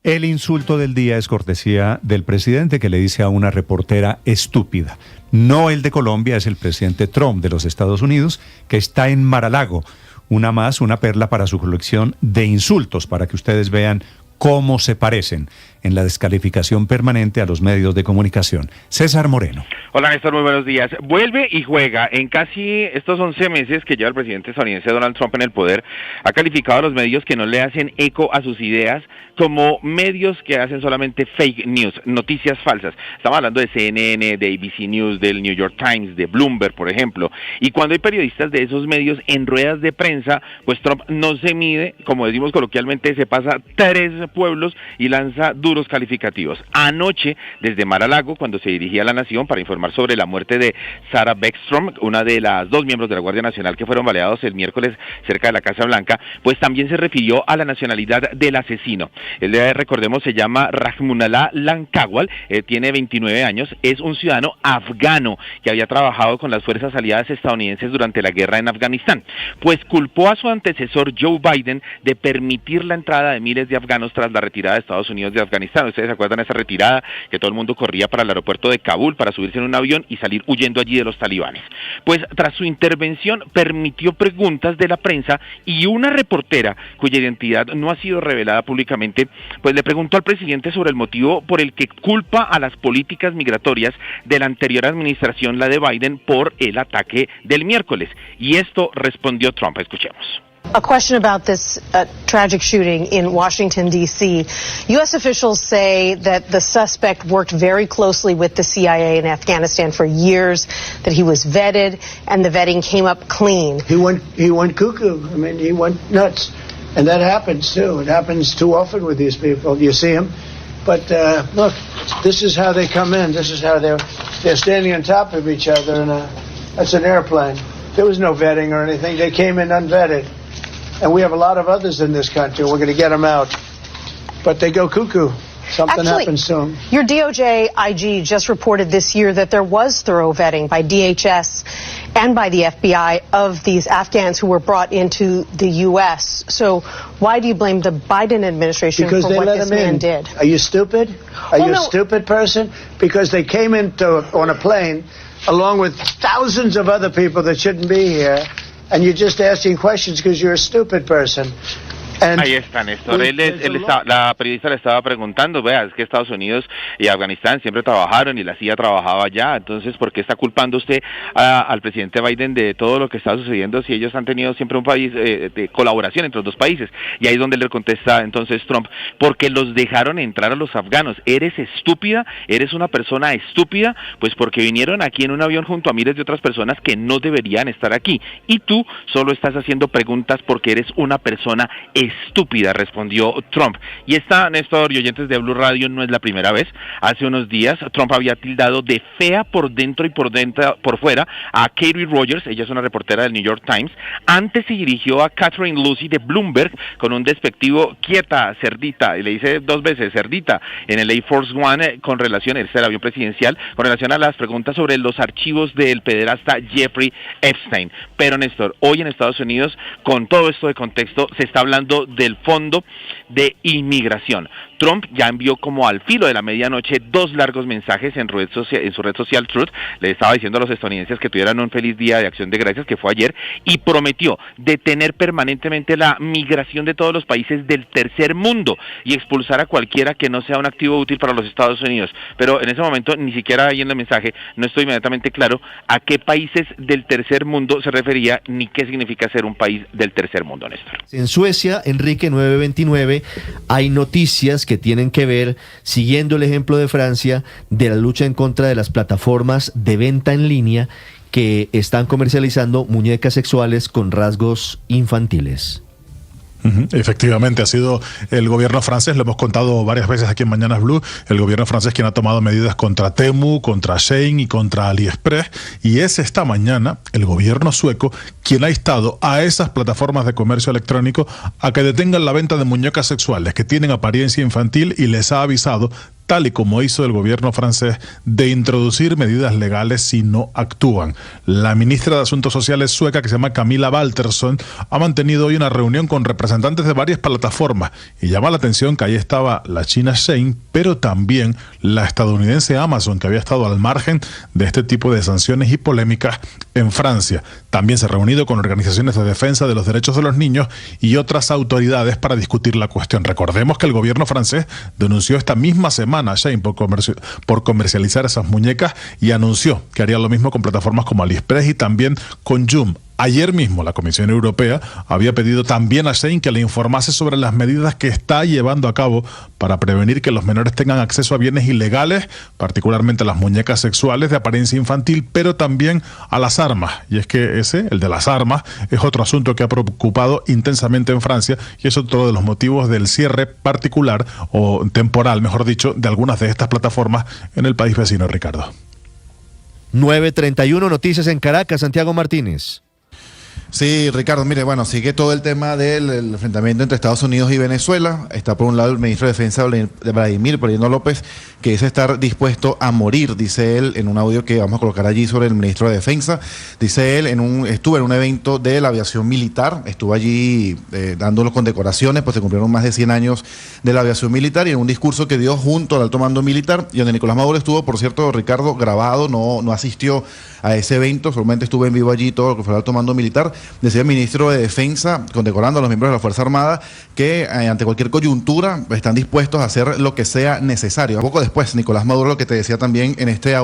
El insulto del día es cortesía del presidente, que le dice a una reportera estúpida. No el de Colombia, es el presidente Trump de los Estados Unidos, que está en Mar-a-Lago. Una perla para su colección de insultos, para que ustedes vean cómo se parecen en la descalificación permanente a los medios de comunicación. César Moreno. Hola, Néstor, muy buenos días. Vuelve y juega. En casi estos 11 meses que lleva el presidente estadounidense Donald Trump en el poder, ha calificado a los medios que no le hacen eco a sus ideas como medios que hacen solamente fake news, noticias falsas. Estamos hablando de CNN, de ABC News, del New York Times, de Bloomberg, por ejemplo. Y cuando hay periodistas de esos medios en ruedas de prensa, pues Trump no se mide, como decimos coloquialmente, se pasa 3 pueblos y lanza duros calificativos. Anoche, desde Mar-a-Lago, cuando se dirigía a la nación para informar sobre la muerte de Sarah Beckstrom, una de las 2 miembros de la Guardia Nacional que fueron baleados el miércoles cerca de la Casa Blanca, pues también se refirió a la nacionalidad del asesino. Él, recordemos, se llama Rajmunallah Lankawal, tiene 29 años, es un ciudadano afgano que había trabajado con las fuerzas aliadas estadounidenses durante la guerra en Afganistán. Pues culpó a su antecesor Joe Biden de permitir la entrada de miles de afganos tras la retirada de Estados Unidos de Afganistán. Ustedes se acuerdan de esa retirada, que todo el mundo corría para el aeropuerto de Kabul para subirse en un avión y salir huyendo allí de los talibanes. Pues tras su intervención permitió preguntas de la prensa, y una reportera cuya identidad no ha sido revelada públicamente, pues le preguntó al presidente sobre el motivo por el que culpa a las políticas migratorias de la anterior administración, la de Biden, por el ataque del miércoles. Y esto respondió Trump. Escuchemos. A question about this tragic shooting in Washington, D.C. U.S. officials say that the suspect worked very closely with the CIA in Afghanistan for years, that he was vetted, and the vetting came up clean. He went cuckoo. I mean, he went nuts. And that happens, too. It happens too often with these people. You see them. But, look, this is how they come in. This is how they're standing on top of each other, and that's an airplane. There was no vetting or anything. They came in unvetted. And we have a lot of others in this country. We're going to get them out. But they go cuckoo. Something happens soon. Your DOJ IG just reported this year that there was thorough vetting by DHS and by the FBI of these Afghans who were brought into the U.S. So why do you blame the Biden administration for what this man did? Are you stupid? Are you a stupid person? Because they came on a plane along with thousands of other people that shouldn't be here. And you're just asking questions because you're a stupid person. Ahí está, Néstor. La periodista le estaba preguntando, vea, es que Estados Unidos y Afganistán siempre trabajaron y la CIA trabajaba allá, entonces, ¿por qué está culpando usted al presidente Biden de todo lo que está sucediendo si ellos han tenido siempre un país de colaboración entre los dos países? Y ahí es donde le contesta entonces Trump, porque los dejaron entrar a los afganos. ¿Eres estúpida? ¿Eres una persona estúpida? Pues porque vinieron aquí en un avión junto a miles de otras personas que no deberían estar aquí. Y tú solo estás haciendo preguntas porque eres una persona estúpida, respondió Trump. Y esta, Néstor y oyentes de Blue Radio, no es la primera vez. Hace unos días Trump había tildado de fea por dentro y por fuera a Katie Rogers, ella es una reportera del New York Times. Antes se dirigió a Catherine Lucy de Bloomberg con un despectivo, quieta, cerdita, y le dice 2 veces cerdita en el Air Force One con relación, ese es el avión presidencial, con relación a las preguntas sobre los archivos del pederasta Jeffrey Epstein. Pero, Néstor, hoy en Estados Unidos, con todo esto de contexto, se está hablando del Fondo de Inmigración. Trump ya envió como al filo de la medianoche 2 largos mensajes en su red social Truth. Le estaba diciendo a los estadounidenses que tuvieran un feliz día de Acción de Gracias, que fue ayer, y prometió detener permanentemente la migración de todos los países del tercer mundo y expulsar a cualquiera que no sea un activo útil para los Estados Unidos. Pero en ese momento, ni siquiera ahí en el mensaje, no estoy inmediatamente claro a qué países del tercer mundo se refería, ni qué significa ser un país del tercer mundo, Néstor. En Suecia, Enrique 929, hay noticias que tienen que ver, siguiendo el ejemplo de Francia, de la lucha en contra de las plataformas de venta en línea que están comercializando muñecas sexuales con rasgos infantiles. Efectivamente, ha sido el gobierno francés, lo hemos contado varias veces aquí en Mañanas Blue, el gobierno francés quien ha tomado medidas contra Temu, contra Shein y contra AliExpress, y es esta mañana el gobierno sueco quien ha instado a esas plataformas de comercio electrónico a que detengan la venta de muñecas sexuales que tienen apariencia infantil y les ha avisado tal y como hizo el gobierno francés, de introducir medidas legales si no actúan. La ministra de Asuntos Sociales sueca, que se llama Camilla Waltersson, ha mantenido hoy una reunión con representantes de varias plataformas y llama la atención que ahí estaba la china Shein, pero también la estadounidense Amazon, que había estado al margen de este tipo de sanciones y polémicas en Francia. También se ha reunido con organizaciones de defensa de los derechos de los niños y otras autoridades para discutir la cuestión. Recordemos que el gobierno francés denunció esta misma semana a Shein por comercializar esas muñecas y anunció que haría lo mismo con plataformas como AliExpress y también con Joom. Ayer mismo la Comisión Europea había pedido también a Shein que le informase sobre las medidas que está llevando a cabo para prevenir que los menores tengan acceso a bienes ilegales, particularmente a las muñecas sexuales de apariencia infantil, pero también a las armas. Y es que el de las armas, es otro asunto que ha preocupado intensamente en Francia y es otro de los motivos del cierre particular o temporal, mejor dicho, de algunas de estas plataformas en el país vecino, Ricardo. 9:31, noticias en Caracas, Santiago Martínez. Sí, Ricardo, mire, bueno, sigue todo el tema del enfrentamiento entre Estados Unidos y Venezuela. Está por un lado el ministro de Defensa, Vladimir Perino López, que dice estar dispuesto a morir, dice él, en un audio que vamos a colocar allí sobre el ministro de Defensa. Dice él, estuve en un evento de la aviación militar, estuve allí dándolo con decoraciones, pues se cumplieron más de 100 años de la aviación militar, y en un discurso que dio junto al alto mando militar, y donde Nicolás Maduro estuvo, por cierto, Ricardo, grabado, no asistió a ese evento, solamente estuve en vivo allí todo lo que fue el alto mando militar. Decía el ministro de Defensa, condecorando a los miembros de la Fuerza Armada, que ante cualquier coyuntura están dispuestos a hacer lo que sea necesario. Poco después, Nicolás Maduro, lo que te decía también en este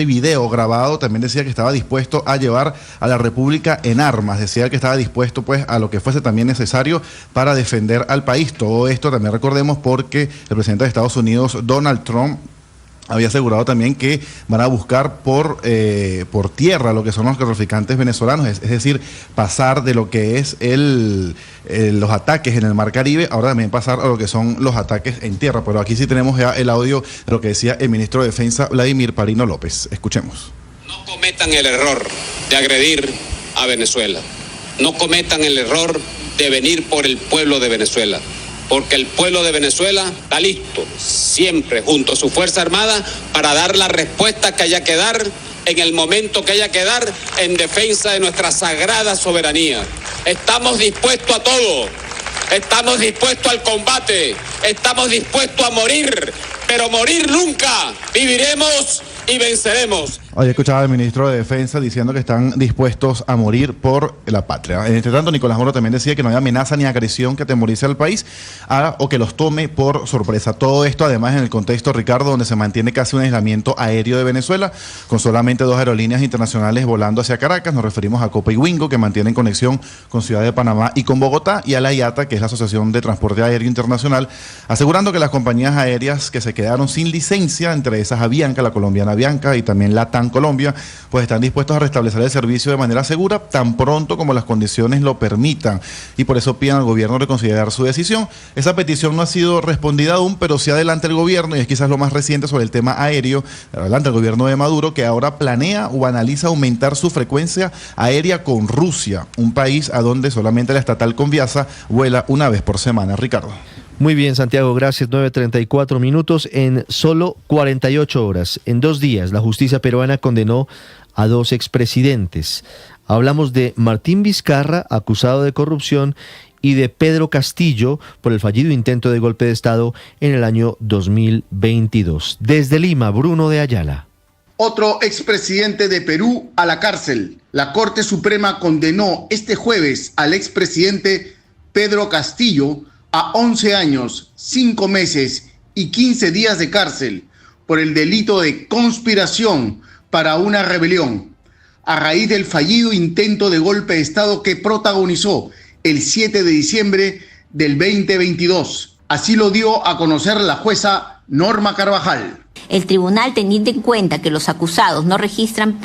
video grabado, también decía que estaba dispuesto a llevar a la República en armas. Decía que estaba dispuesto pues a lo que fuese también necesario para defender al país. Todo esto también recordemos porque el presidente de Estados Unidos, Donald Trump, había asegurado también que van a buscar por tierra lo que son los traficantes venezolanos, es decir, pasar de lo que es los ataques en el Mar Caribe, ahora también pasar a lo que son los ataques en tierra. Pero aquí sí tenemos ya el audio de lo que decía el ministro de Defensa, Vladimir Perino López. Escuchemos. No cometan el error de agredir a Venezuela. No cometan el error de venir por el pueblo de Venezuela. Porque el pueblo de Venezuela está listo, siempre junto a su Fuerza Armada, para dar la respuesta que haya que dar, en el momento que haya que dar, en defensa de nuestra sagrada soberanía. Estamos dispuestos a todo, estamos dispuestos al combate, estamos dispuestos a morir, pero morir nunca. Viviremos y venceremos. Hoy escuchaba al ministro de Defensa diciendo que están dispuestos a morir por la patria. Entre tanto, Nicolás Maduro también decía que no hay amenaza ni agresión que atemorice al país o que los tome por sorpresa. Todo esto, además, en el contexto, Ricardo, donde se mantiene casi un aislamiento aéreo de Venezuela, con solamente 2 aerolíneas internacionales volando hacia Caracas. Nos referimos a Copa y Wingo, que mantienen conexión con Ciudad de Panamá y con Bogotá, y a la IATA, que es la Asociación de Transporte Aéreo Internacional, asegurando que las compañías aéreas que se quedaron sin licencia, entre esas Avianca, la colombiana Avianca y también LATAM Colombia, pues están dispuestos a restablecer el servicio de manera segura tan pronto como las condiciones lo permitan, y por eso piden al gobierno reconsiderar su decisión. Esa petición no ha sido respondida aún, pero sí adelanta el gobierno, y es quizás lo más reciente sobre el tema aéreo, adelanta el gobierno de Maduro, que ahora planea o analiza aumentar su frecuencia aérea con Rusia, un país a donde solamente la estatal Conviasa vuela una vez por semana. Ricardo. Muy bien, Santiago, gracias. 9:34 minutos. En solo 48 horas, en 2 días, la justicia peruana condenó a 2 expresidentes. Hablamos de Martín Vizcarra, acusado de corrupción, y de Pedro Castillo por el fallido intento de golpe de Estado en el año 2022. Desde Lima, Bruno de Ayala. Otro expresidente de Perú a la cárcel. La Corte Suprema condenó este jueves al expresidente Pedro Castillo a 11 años, 5 meses y 15 días de cárcel por el delito de conspiración para una rebelión, a raíz del fallido intento de golpe de Estado que protagonizó el 7 de diciembre del 2022. Así lo dio a conocer la jueza Norma Carvajal. El tribunal, teniendo en cuenta que los acusados no registran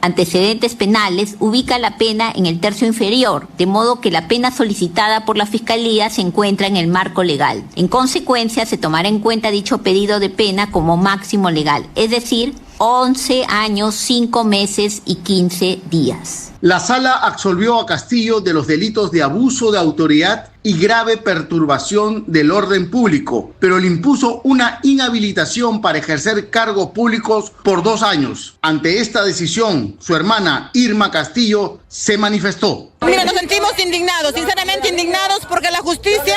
antecedentes penales, ubica la pena en el tercio inferior, de modo que la pena solicitada por la Fiscalía se encuentra en el marco legal. En consecuencia, se tomará en cuenta dicho pedido de pena como máximo legal, es decir, 11 años, 5 meses y 15 días. La sala absolvió a Castillo de los delitos de abuso de autoridad y grave perturbación del orden público, pero le impuso una inhabilitación para ejercer cargos públicos por 2 años. Ante esta decisión, su hermana Irma Castillo se manifestó. Mira, nos sentimos indignados, sinceramente indignados, porque la justicia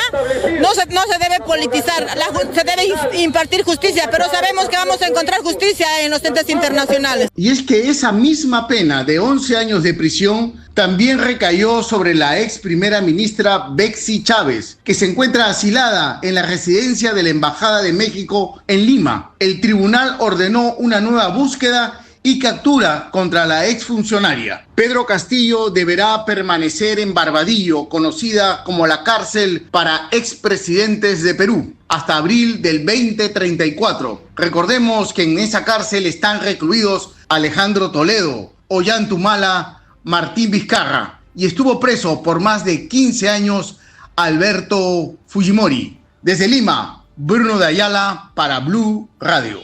no se debe politizar, se debe impartir justicia, pero sabemos que vamos a encontrar justicia en los entes internacionales. Y es que esa misma pena de 11 años de prisión también recayó sobre la ex primera ministra Betsy Chávez, que se encuentra asilada en la residencia de la Embajada de México en Lima. El tribunal ordenó una nueva búsqueda y captura contra la exfuncionaria. Pedro Castillo deberá permanecer en Barbadillo, conocida como la cárcel para expresidentes de Perú, hasta abril del 2034. Recordemos que en esa cárcel están recluidos Alejandro Toledo, Ollantumala, Martín Vizcarra, y estuvo preso por más de 15 años Alberto Fujimori. Desde Lima, Bruno de Ayala para Blue Radio.